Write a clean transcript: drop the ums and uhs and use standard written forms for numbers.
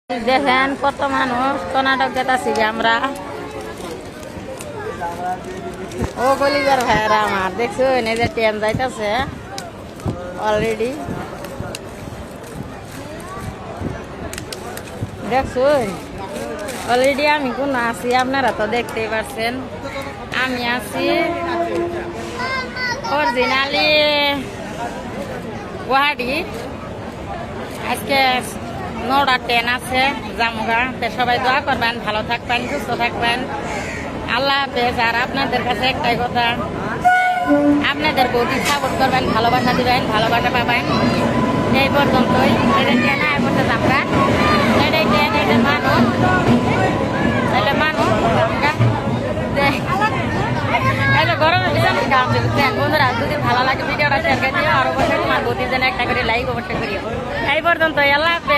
দেখেন কত মানুষ কর্ণাটক যেতেছি আমরা। ও গলিবার ভাইয়েরা আমার দেখছুন এই যে ট্রেন যাইতেছে অলরেডি দেখছুন অলরেডি। আমি কোন আছি আপনারা তো দেখতেই পাচ্ছেন। আমি আছি অরিজিনালি গুয়াহাটি। আজকে 9টা ট্রেন আছে জামুগা। সবাই দোয়া করবেন, ভালো থাকবেন, সুস্থ থাকবেন। আল্লাহ হাফেজ। আর আপনাদের কাছে একটাই কথা, আপনাদের বউকে সাপোর্ট করবেন, ভালোবাসা দিবেন, ভালোবাসা পাবেন। এই পর্যন্তই। এদের ট্রেন আয় করতে জামগা, এটাই ট্রেন, এটার মানুষ, তাহলে মানুষ জামগা। গরমের ভিতরে কাম দিচ্ছেন বন্ধুরা। যদি ভালো লাগে ভিডিওটা শেয়ার করে দিও, আর অবশ্যই তোমার বউটির জন্য একটা করে লাইক অবশ্যই করিও। এই পর্যন্ত আল্লাহ হাফেজ।